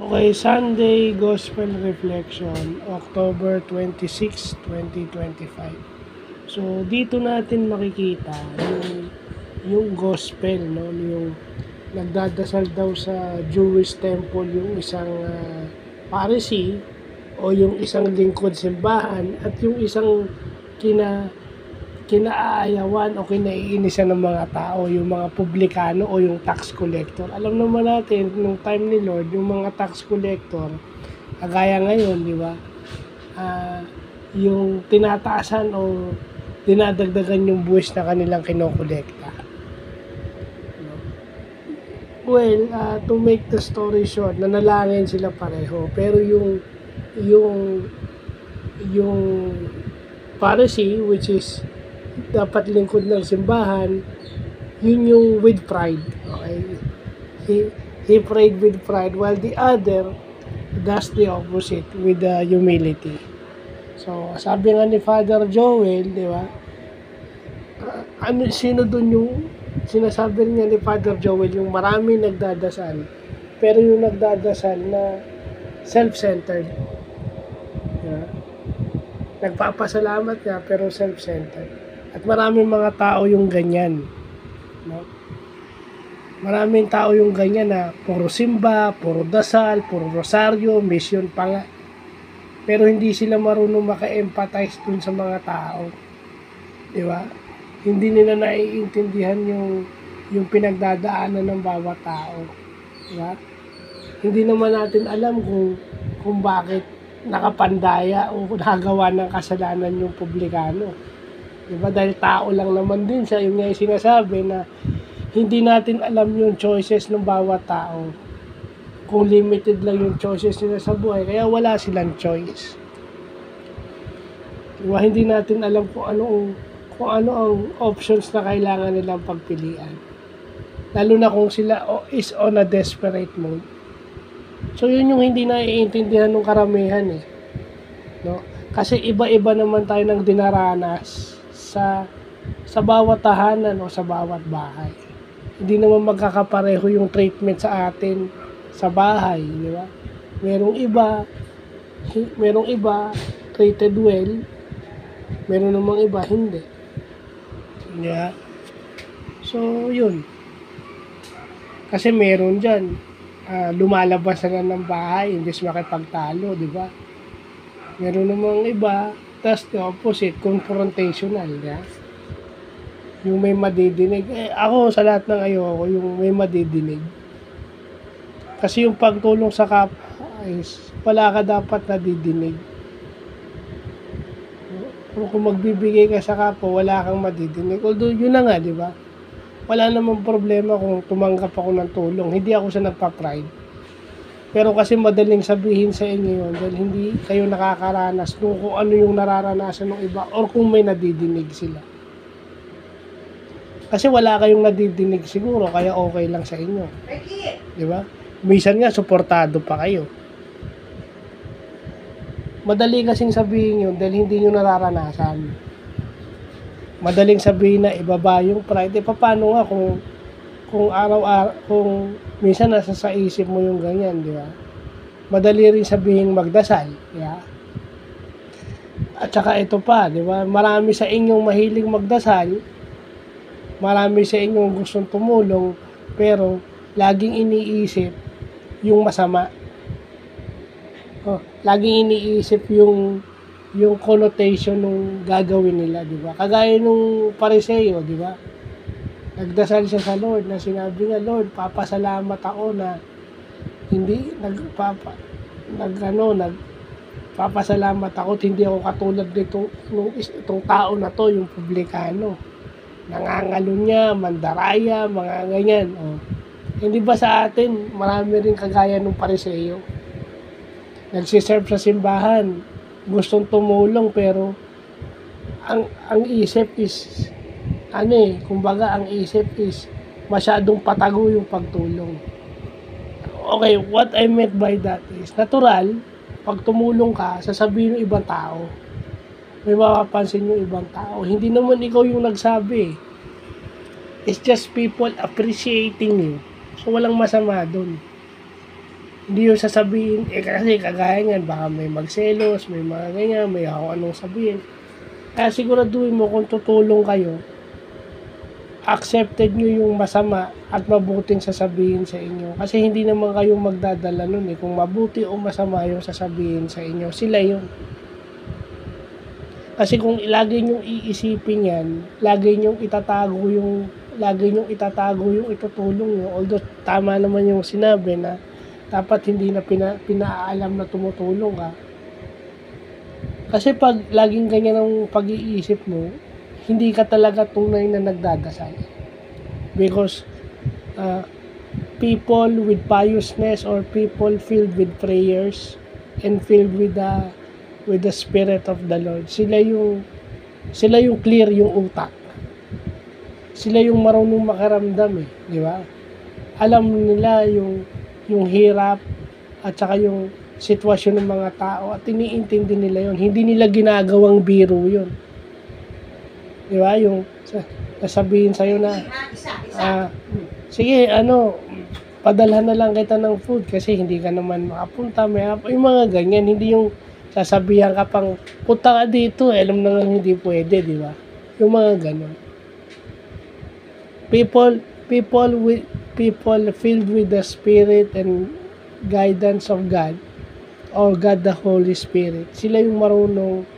Okay, Sunday Gospel Reflection, October 26, 2025. So, dito natin makikita yung gospel, no? Yung nagdadasal daw sa Jewish temple yung isang Pharisee o yung isang lingkod simbahan at yung isang kinaayawan o kinaiinisan ng mga tao, yung mga publikano o yung tax collector. Alam naman natin, nung time ni Lord, yung mga tax collector, kagaya ngayon, di ba? Yung tinataasan o dinadagdagan yung buwis na kanilang kinokolekta. Well, to make the story short, nanalangin sila pareho. Pero yung Pharisee, which is dapat lingkod ng simbahan, yun yung with pride. Okay? He prayed with pride while the other does the opposite with humility. So, sabi nga ni Father Joel, di ba? Sino dun yung sinasabi niya ni Father Joel, yung maraming nagdadasal, pero yung nagdadasal na self-centered. Diba? Nagpapasalamat nga pero self-centered. At maraming mga tao yung ganyan. No? Maraming tao yung ganyan na puro simba, puro dasal, puro rosaryo, mission pa nga. Pero hindi sila marunong maka-empathize dun sa mga tao. Di ba? Hindi nila naiintindihan yung pinagdadaanan ng bawat tao. Di ba? Hindi naman natin alam kung bakit nakapandaya o nagawa ng kasalanan yung publikano. Diba? Dahil tao lang naman din siya. Yung nga yung sinasabi na hindi natin alam yung choices ng bawat tao. Kung limited lang yung choices nila sa buhay, kaya wala silang choice. Diba? Hindi natin alam kung ano ang options na kailangan nilang pagpilian. Lalo na kung sila is on a desperate mode. So yun yung hindi naiintindihan ng karamihan eh. No? Kasi iba-iba naman tayo ng dinaranas sa bawat tahanan o sa bawat bahay. Hindi naman magkakapareho yung treatment sa atin sa bahay, di ba? Merong iba treated well, meron namang iba hindi. Yeah. So, yun. Kasi meron dyan, lumalabas na lang ng bahay, imbes makipagtalo, di ba? Meron namang iba, tas the opposite, confrontational, yeah? Yung may madidinig. Ako sa lahat ng ayoko, yung may madidinig. Kasi yung pagtulong sa kapwa is wala ka dapat nadidinig. Kung magbibigay ka sa kapwa, wala kang madidinig. Although yun na nga, di ba? Wala namang problema kung tumanggap ako ng tulong. Hindi ako sa nagpa-pride. Pero kasi madaling sabihin sa inyo yun dahil hindi kayo nakakaranas kung ano yung nararanasan ng iba or kung may nadidinig sila. Kasi wala kayong nadidinig siguro kaya okay lang sa inyo. Di ba? Minsan nga suportado pa kayo. Madali kasing sabihin yun dahil hindi nyo nararanasan. Madaling sabihin na ibaba yung pride. Paano nga kung araw-araw, kung minsan nasa sa isip mo yung ganyan, di ba? Madali rin sabihin magdasal, yeah? At saka ito pa, di ba? Marami sa inyong mahiling magdasal, marami sa inyong gustong tumulong, pero laging iniisip yung masama. Laging iniisip yung connotation ng gagawin nila, di ba? Kagaya nung Pariseo, di ba? Nagdasal siya sa Lord na sinabi niya, Lord, papasalamat ako na hindi nagpapasalamat ako at hindi ako katulad itong tao na to, yung publikano. Nangangalo niya, mandaraya, mga ganyan. Hindi ba sa atin, marami rin kagaya ng Pariseo. Nagsiserve sa simbahan, gustong tumulong pero ang isip is kumbaga ang isip is masyadong patago yung pagtulong. Okay, what I meant by that is, natural, pag tumulong ka, sasabihin ng ibang tao. May mapapansin yung ibang tao. Hindi naman ikaw yung nagsabi. It's just people appreciating you. So, walang masama dun. Hindi yung sasabihin, kasi kagaya niyan, baka may magselos, may mga ganyan, may ako anong sabihin. Kaya siguraduhin mo kung tutulong kayo, accepted nyo yung masama at mabuting sasabihin sa inyo. Kasi hindi naman kayo magdadala nun eh. Kung mabuti o masama yung sasabihin sa inyo, sila yun. Kasi kung lagi nyong iisipin yan, lagi nyong itatago yung itutulong nyo. Although tama naman yung sinabi na dapat hindi na pinaalam na tumutulong ka. Kasi pag laging ganyan ang pag-iisip mo, hindi ka talaga tunay na nagdadasal. Because people with piousness or people filled with prayers and filled with the Spirit of the Lord, sila yung clear yung utak. Sila yung marunong makaramdam eh, di ba? Alam nila yung hirap at saka yung sitwasyon ng mga tao at iniintindi nila yon. Hindi nila ginagawang biro yon. Di ba? Yung sasabihin sa'yo na sige, padalhan na lang kita ng food kasi hindi ka naman makapunta. Yung mga ganyan, hindi yung sasabihan ka pang punta ka dito, alam na lang hindi pwede, di ba? Yung mga ganun. People filled with the Spirit and guidance of God or God the Holy Spirit, sila yung marunong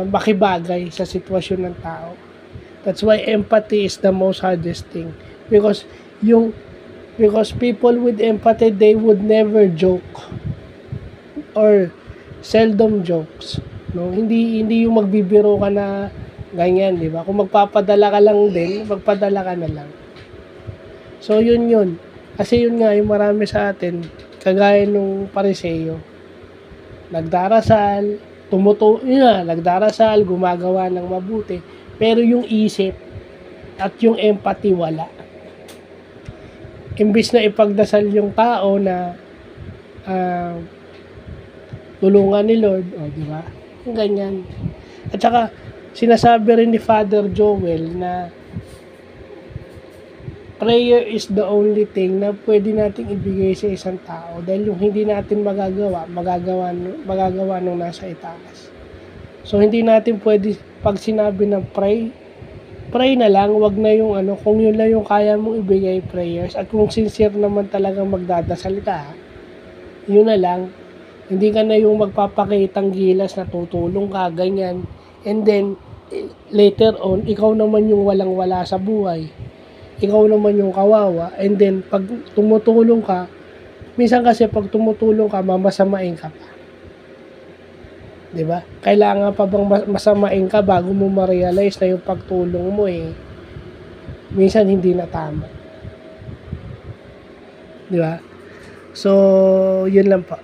makibagay sa sitwasyon ng tao. That's why empathy is the most hardest thing. Because people with empathy, they would never joke or seldom jokes. No? Hindi yung magbibiro ka na ganyan, di ba? Kung magpapadala ka lang din, magpadala ka na lang. So yun. Kasi yun nga, yung marami sa atin, kagaya nung Pariseo, nagdarasal, nagdarasal, gumagawa ng mabuti, pero yung isip at yung empathy wala. Imbis na ipagdasal yung tao na tulungan ni Lord, di ba? Ganyan. At saka sinasabi rin ni Father Joel na prayer is the only thing na pwede nating ibigay sa isang tao dahil yung hindi natin magagawa nung nasa itaas. So hindi natin pwede pag sinabi ng pray na lang, wag na yung kung yun lang yung kaya mong ibigay prayers at kung sincere naman talagang magdadasal ka, yun na lang. Hindi ka na yung magpapakitang gilas na tutulong ka, ganyan. And then, later on, ikaw naman yung walang-wala sa buhay. Ikaw naman yung kawawa. And then, pag tumutulong ka, minsan kasi pag tumutulong ka, mamasamain ka pa. Diba? Kailangan pa bang masamain ka bago mo ma-realize na yung pagtulong mo minsan hindi na tama. Diba? So, yun lang pa.